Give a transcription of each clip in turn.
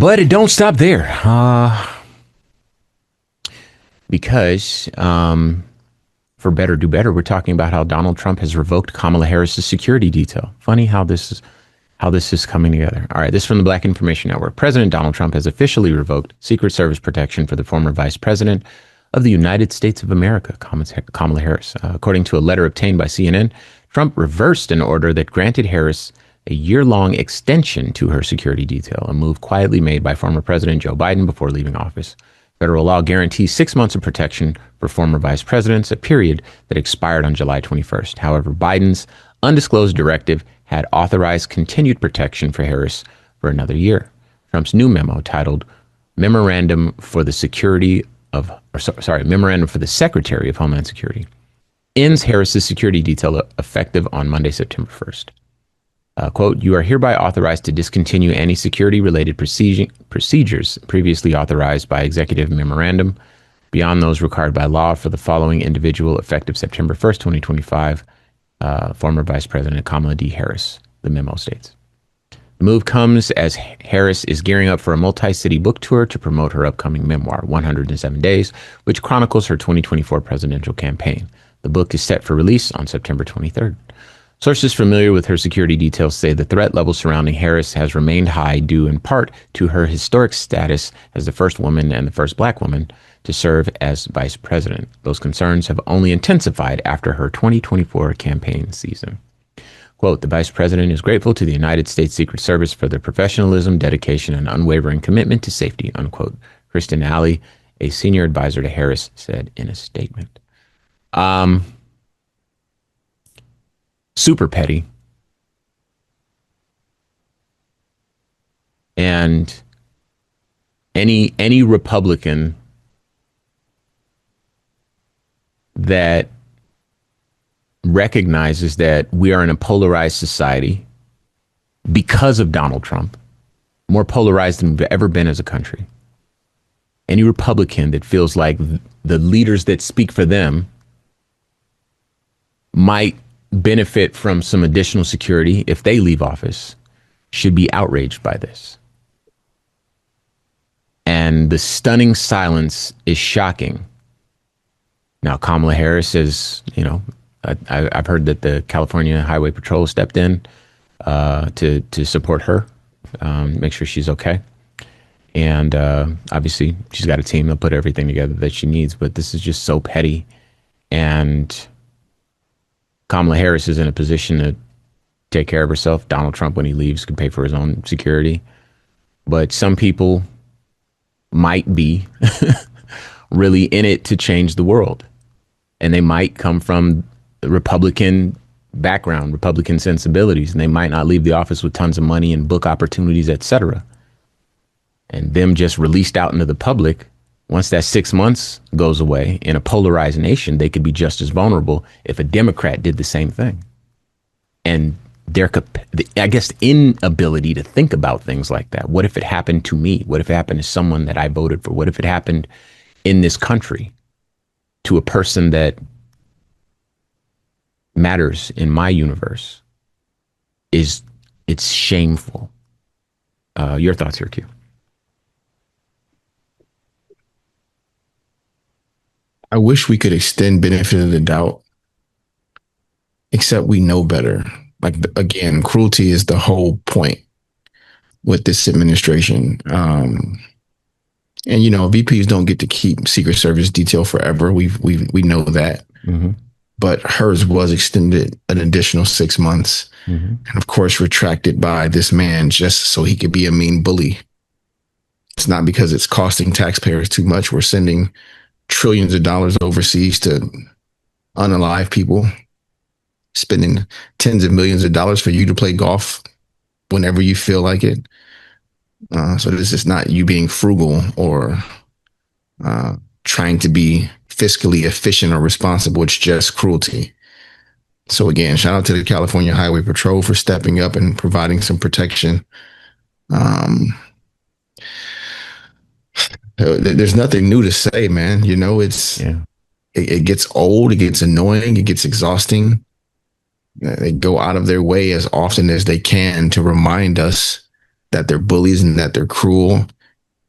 But it don't stop there. Because for better do better, we're talking about how Donald Trump has revoked Kamala Harris's security detail. Funny how this is coming together. All right, this is from the Black Information Network. President Donald Trump has officially revoked Secret Service protection for the former Vice President of the United States of America, Kamala Harris. According to a letter obtained by CNN, Trump reversed an order that granted Harris a year-long extension to her security detail, a move quietly made by former President Joe Biden before leaving office. Federal law guarantees 6 months of protection for former vice presidents, a period that expired on July 21st. However, Biden's undisclosed directive had authorized continued protection for Harris for another year. Trump's new memo, titled Memorandum for the Secretary of Homeland Security, ends Harris's security detail effective on Monday, September 1st. Quote, you are hereby authorized to discontinue any security-related procedures previously authorized by executive memorandum beyond those required by law for the following individual effective September 1st, 2025, former Vice President Kamala D. Harris, the memo states. The move comes as Harris is gearing up for a multi-city book tour to promote her upcoming memoir, 107 Days, which chronicles her 2024 presidential campaign. The book is set for release on September 23rd. Sources familiar with her security details say the threat level surrounding Harris has remained high due in part to her historic status as the first woman and the first Black woman to serve as vice president. Those concerns have only intensified after her 2024 campaign season. Quote, the vice president is grateful to the United States Secret Service for their professionalism, dedication, and unwavering commitment to safety, unquote. Kristen Alley, a senior advisor to Harris, said in a statement. Super petty. And any Republican that recognizes that we are in a polarized society because of Donald Trump, more polarized than we've ever been as a country. Any Republican that feels like the leaders that speak for them might benefit from some additional security if they leave office should be outraged by this. And the stunning silence is shocking. Now, Kamala Harris is, I've heard that the California Highway Patrol stepped in to support her, make sure she's okay. And obviously, she's got a team that'll put everything together that she needs. But this is just so petty. And Kamala Harris is in a position to take care of herself. Donald Trump, when he leaves, can pay for his own security. But some people might be really in it to change the world. And they might come from Republican background, Republican sensibilities, and they might not leave the office with tons of money and book opportunities, etc. And them just released out into the public, once that 6 months goes away in a polarized nation, they could be just as vulnerable if a Democrat did the same thing. And their, I guess, inability to think about things like that. What if it happened to me? What if it happened to someone that I voted for? What if it happened in this country to a person that matters in my universe? It's shameful. Your thoughts here, Q? I wish we could extend benefit of the doubt, except we know better. Like, again, cruelty is the whole point with this administration. And, VPs don't get to keep Secret Service detail forever. We know that. Mm-hmm. But hers was extended an additional 6 months. Mm-hmm. And, of course, retracted by this man just so he could be a mean bully. It's not because it's costing taxpayers too much. We're sending trillions of dollars overseas to unalive people, spending tens of millions of dollars for you to play golf whenever you feel like it. So this is not you being frugal or trying to be fiscally efficient or responsible. It's just cruelty. So again, shout out to the California Highway Patrol for stepping up and providing some protection. There's nothing new to say, man. It gets old, it gets annoying, it gets exhausting. They go out of their way as often as they can to remind us that they're bullies and that they're cruel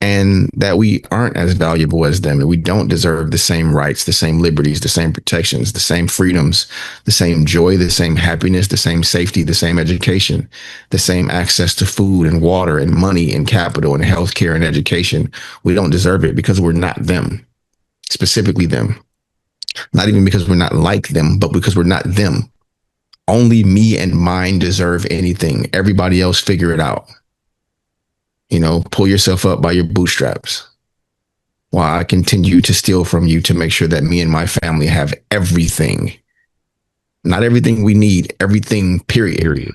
and that we aren't as valuable as them and we don't deserve the same rights, the same liberties, the same protections, the same freedoms, the same joy, the same happiness, the same safety, the same education, the same access to food and water and money and capital and healthcare and education. We don't deserve it because we're not them, specifically them. Not even because we're not like them, but because we're not them. Only me and mine deserve anything. Everybody else figure it out. Pull yourself up by your bootstraps while I continue to steal from you to make sure that me and my family have everything. Not everything we need, everything, period. Period.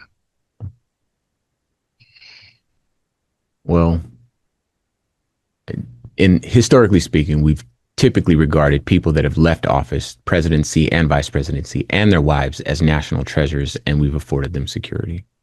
Well, in historically speaking, we've typically regarded people that have left office, presidency and vice presidency, and their wives as national treasures, and we've afforded them security.